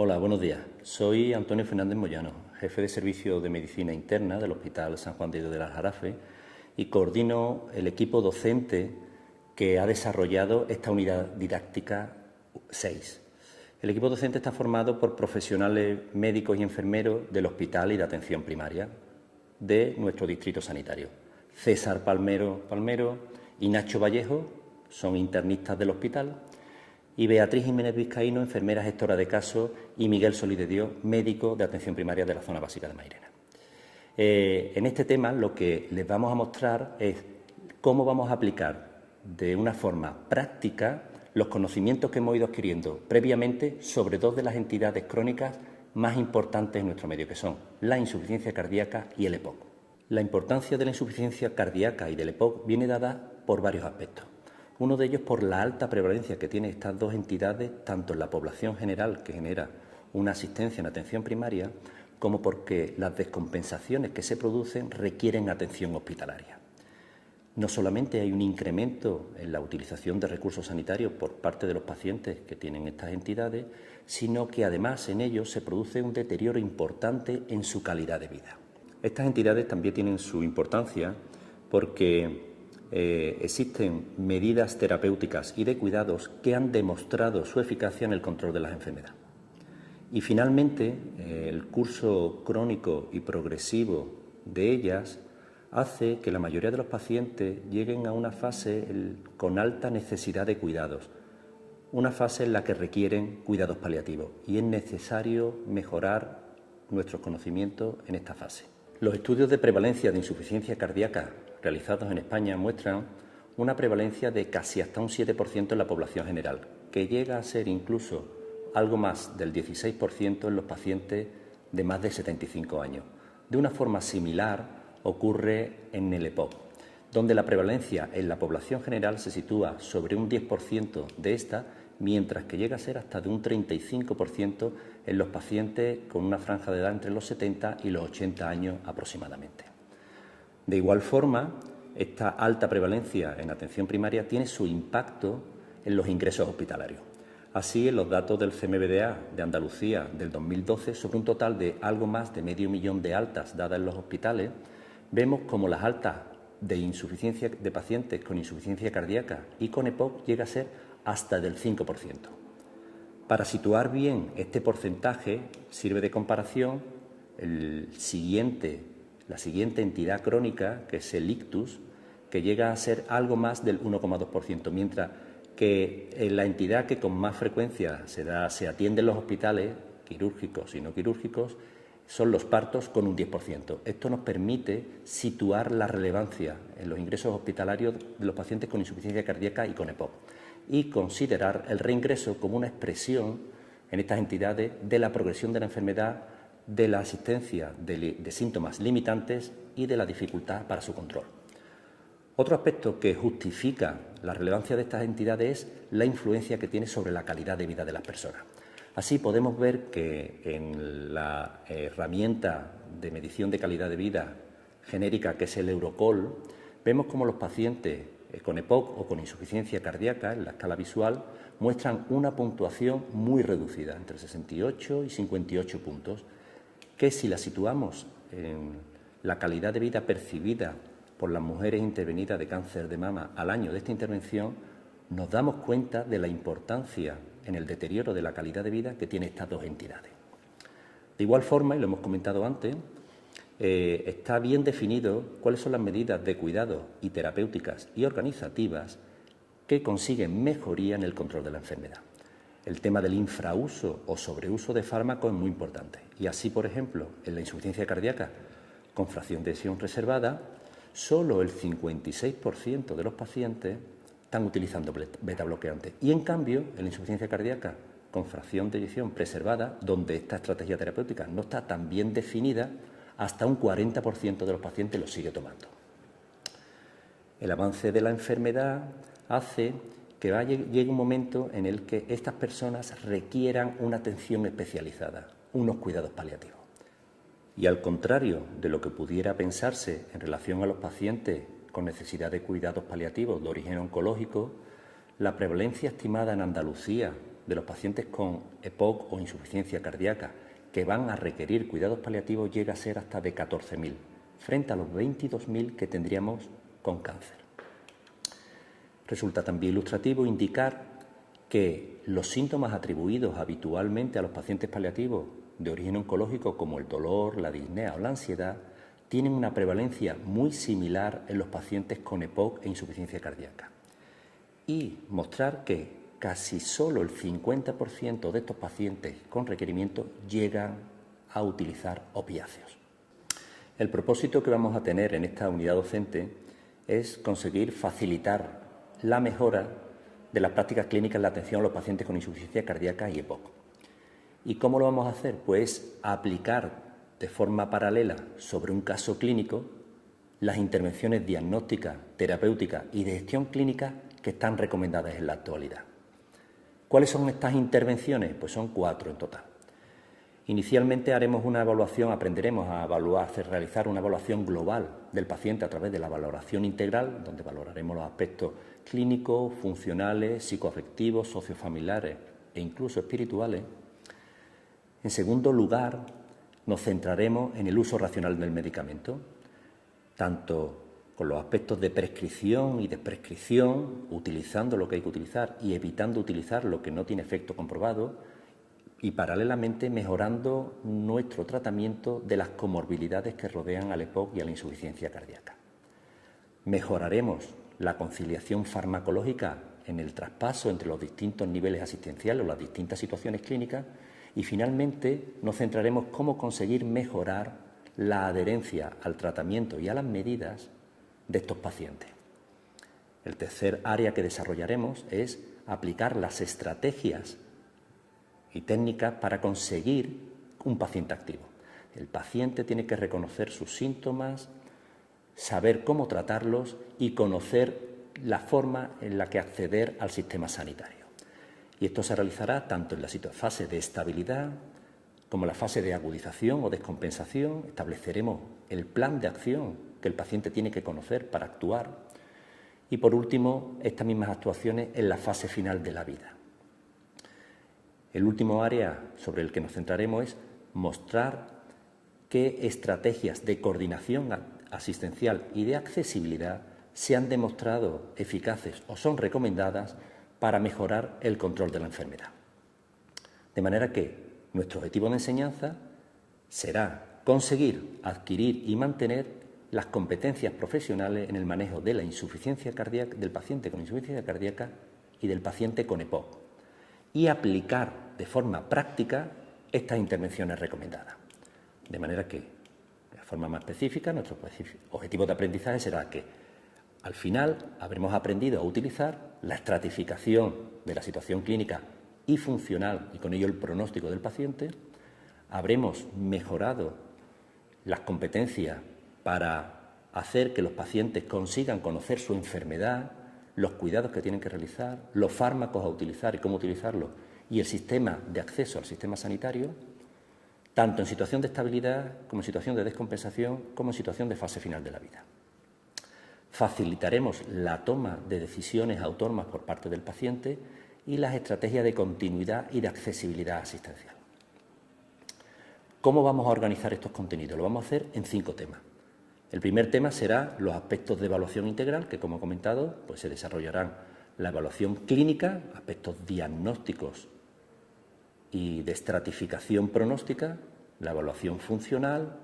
Hola, buenos días. Soy Antonio Fernández Moyano, jefe de Servicio de Medicina Interna del Hospital San Juan de Dios del Aljarafe y coordino el equipo docente que ha desarrollado esta unidad didáctica 6. El equipo docente está formado por profesionales médicos y enfermeros del hospital y de atención primaria de nuestro distrito sanitario. César Palmero y Nacho Vallejo son internistas del hospital y Beatriz Jiménez Vizcaíno, enfermera gestora de casos, y Miguel Solís de Dios, médico de atención primaria de la zona básica de Mairena. En este tema lo que les vamos a mostrar es cómo vamos a aplicar de una forma práctica los conocimientos que hemos ido adquiriendo previamente sobre dos de las entidades crónicas más importantes en nuestro medio, que son la insuficiencia cardíaca y el EPOC. La importancia de la insuficiencia cardíaca y del EPOC viene dada por varios aspectos. Uno de ellos por la alta prevalencia que tienen estas dos entidades, tanto en la población general, que genera una asistencia en atención primaria, como porque las descompensaciones que se producen requieren atención hospitalaria. No solamente hay un incremento en la utilización de recursos sanitarios por parte de los pacientes que tienen estas entidades, sino que además en ellos se produce un deterioro importante en su calidad de vida. Estas entidades también tienen su importancia porque existen medidas terapéuticas y de cuidados que han demostrado su eficacia en el control de las enfermedades. Y finalmente, el curso crónico y progresivo de ellas hace que la mayoría de los pacientes lleguen a una fase con alta necesidad de cuidados, una fase en la que requieren cuidados paliativos, y es necesario mejorar nuestros conocimientos en esta fase. Los estudios de prevalencia de insuficiencia cardíaca realizados en España muestran una prevalencia de casi hasta un 7% en la población general, que llega a ser incluso algo más del 16% en los pacientes de más de 75 años. De una forma similar ocurre en el EPOC, donde la prevalencia en la población general se sitúa sobre un 10% de esta, mientras que llega a ser hasta de un 35% en los pacientes con una franja de edad entre los 70 y los 80 años aproximadamente. De igual forma, esta alta prevalencia en atención primaria tiene su impacto en los ingresos hospitalarios. Así, en los datos del CMVDA de Andalucía del 2012, sobre un total de algo más de 500.000 de altas dadas en los hospitales, vemos como las altas de insuficiencia de pacientes con insuficiencia cardíaca y con EPOC llega a ser hasta del 5%. Para situar bien este porcentaje, sirve de comparación la siguiente entidad crónica, que es el ictus, que llega a ser algo más del 1,2%, mientras que la entidad que con más frecuencia se atiende en los hospitales, quirúrgicos y no quirúrgicos, son los partos con un 10%. Esto nos permite situar la relevancia en los ingresos hospitalarios de los pacientes con insuficiencia cardíaca y con EPOC, y considerar el reingreso como una expresión en estas entidades de la progresión de la enfermedad, de la asistencia de síntomas limitantes y de la dificultad para su control. Otro aspecto que justifica la relevancia de estas entidades es la influencia que tiene sobre la calidad de vida de las personas. Así podemos ver que en la herramienta de medición de calidad de vida genérica, que es el Eurocall, vemos como los pacientes con EPOC o con insuficiencia cardíaca en la escala visual muestran una puntuación muy reducida, entre 68 y 58 puntos, que si la situamos en la calidad de vida percibida por las mujeres intervenidas de cáncer de mama al año de esta intervención, nos damos cuenta de la importancia en el deterioro de la calidad de vida que tienen estas dos entidades. De igual forma, y lo hemos comentado antes, está bien definido cuáles son las medidas de cuidado y terapéuticas y organizativas que consiguen mejoría en el control de la enfermedad. El tema del infrauso o sobreuso de fármacos es muy importante. Y así, por ejemplo, en la insuficiencia cardíaca con fracción de eyección reservada, solo el 56% de los pacientes están utilizando betabloqueantes. Y en cambio, en la insuficiencia cardíaca con fracción de eyección preservada, donde esta estrategia terapéutica no está tan bien definida, hasta un 40% de los pacientes lo sigue tomando. El avance de la enfermedad hace que llegue un momento en el que estas personas requieran una atención especializada, unos cuidados paliativos. Y al contrario de lo que pudiera pensarse en relación a los pacientes con necesidad de cuidados paliativos de origen oncológico, la prevalencia estimada en Andalucía de los pacientes con EPOC o insuficiencia cardíaca que van a requerir cuidados paliativos llega a ser hasta de 14.000, frente a los 22.000 que tendríamos con cáncer. Resulta también ilustrativo indicar que los síntomas atribuidos habitualmente a los pacientes paliativos de origen oncológico, como el dolor, la disnea o la ansiedad, tienen una prevalencia muy similar en los pacientes con EPOC e insuficiencia cardíaca. Y mostrar que casi solo el 50% de estos pacientes con requerimiento llegan a utilizar opiáceos. El propósito que vamos a tener en esta unidad docente es conseguir facilitar la mejora de las prácticas clínicas en la atención a los pacientes con insuficiencia cardíaca y EPOC. ¿Y cómo lo vamos a hacer? Pues aplicar de forma paralela sobre un caso clínico las intervenciones diagnósticas, terapéuticas y de gestión clínica que están recomendadas en la actualidad. ¿Cuáles son estas intervenciones? Pues son 4 en total. Inicialmente haremos una evaluación, aprenderemos a realizar una evaluación global del paciente a través de la valoración integral, donde valoraremos los aspectos clínicos, funcionales, psicoafectivos, sociofamiliares e incluso espirituales. En segundo lugar, nos centraremos en el uso racional del medicamento, tanto con los aspectos de prescripción y desprescripción, utilizando lo que hay que utilizar y evitando utilizar lo que no tiene efecto comprobado, y paralelamente mejorando nuestro tratamiento de las comorbilidades que rodean al EPOC y a la insuficiencia cardíaca. Mejoraremos la conciliación farmacológica en el traspaso entre los distintos niveles asistenciales o las distintas situaciones clínicas y finalmente nos centraremos en cómo conseguir mejorar la adherencia al tratamiento y a las medidas de estos pacientes. El tercer área que desarrollaremos es aplicar las estrategias y técnicas para conseguir un paciente activo. El paciente tiene que reconocer sus síntomas, saber cómo tratarlos y conocer la forma en la que acceder al sistema sanitario. Y esto se realizará tanto en la fase de estabilidad como en la fase de agudización o descompensación. Estableceremos el plan de acción que el paciente tiene que conocer para actuar. Y por último, estas mismas actuaciones en la fase final de la vida. El último área sobre el que nos centraremos es mostrar qué estrategias de coordinación asistencial y de accesibilidad se han demostrado eficaces o son recomendadas para mejorar el control de la enfermedad. De manera que nuestro objetivo de enseñanza será conseguir adquirir y mantener las competencias profesionales en el manejo de la insuficiencia cardíaca, del paciente con insuficiencia cardíaca y del paciente con EPOC, y aplicar de forma práctica estas intervenciones recomendadas. De manera que, de forma más específica, nuestro objetivo de aprendizaje será que al final habremos aprendido a utilizar la estratificación de la situación clínica y funcional y con ello el pronóstico del paciente, habremos mejorado las competencias para hacer que los pacientes consigan conocer su enfermedad, los cuidados que tienen que realizar, los fármacos a utilizar y cómo utilizarlos y el sistema de acceso al sistema sanitario, tanto en situación de estabilidad como en situación de descompensación como en situación de fase final de la vida. Facilitaremos la toma de decisiones autónomas por parte del paciente y las estrategias de continuidad y de accesibilidad asistencial. ¿Cómo vamos a organizar estos contenidos? Lo vamos a hacer en 5 temas. El primer tema será los aspectos de evaluación integral, que como he comentado, pues se desarrollarán la evaluación clínica, aspectos diagnósticos y de estratificación pronóstica, la evaluación funcional,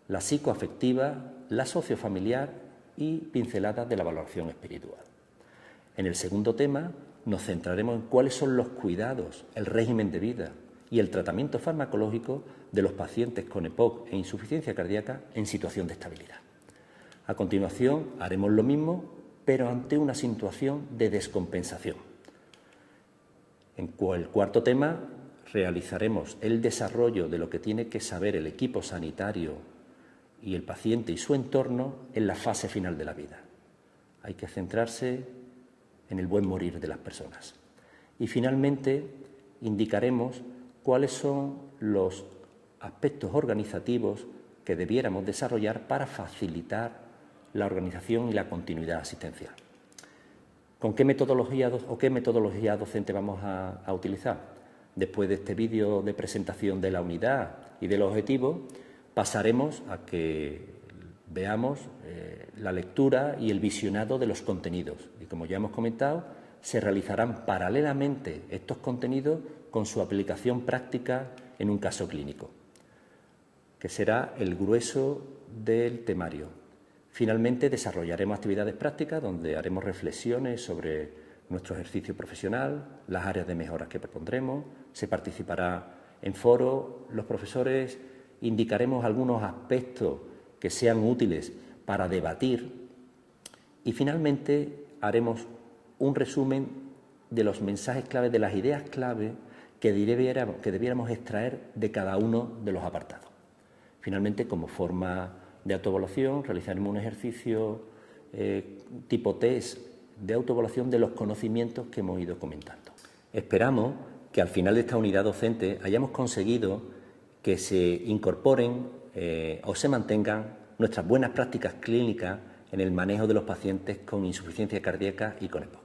la psicoafectiva, la sociofamiliar y pinceladas de la valoración espiritual. En el segundo tema nos centraremos en cuáles son los cuidados, el régimen de vida y el tratamiento farmacológico de los pacientes con EPOC e insuficiencia cardíaca en situación de estabilidad. A continuación haremos lo mismo, pero ante una situación de descompensación. En el cuarto tema realizaremos el desarrollo de lo que tiene que saber el equipo sanitario y el paciente y su entorno en la fase final de la vida. Hay que centrarse en el buen morir de las personas. Y finalmente indicaremos cuáles son los aspectos organizativos que debiéramos desarrollar para facilitar la organización y la continuidad asistencial. ¿Con qué metodología docente vamos a utilizar? Después de este vídeo de presentación de la unidad y de los objetivos, pasaremos a que veamos la lectura y el visionado de los contenidos. Y como ya hemos comentado, se realizarán paralelamente estos contenidos con su aplicación práctica en un caso clínico, que será el grueso del temario. Finalmente, desarrollaremos actividades prácticas donde haremos reflexiones sobre nuestro ejercicio profesional, las áreas de mejoras que propondremos, se participará en foros, los profesores indicaremos algunos aspectos que sean útiles para debatir y finalmente haremos un resumen de los mensajes clave, de las ideas clave que debiéramos extraer de cada uno de los apartados. Finalmente, como forma de autoevaluación, realizaremos un ejercicio tipo test de autoevaluación de los conocimientos que hemos ido comentando. Esperamos que al final de esta unidad docente hayamos conseguido que se incorporen o se mantengan nuestras buenas prácticas clínicas en el manejo de los pacientes con insuficiencia cardíaca y con EPOC.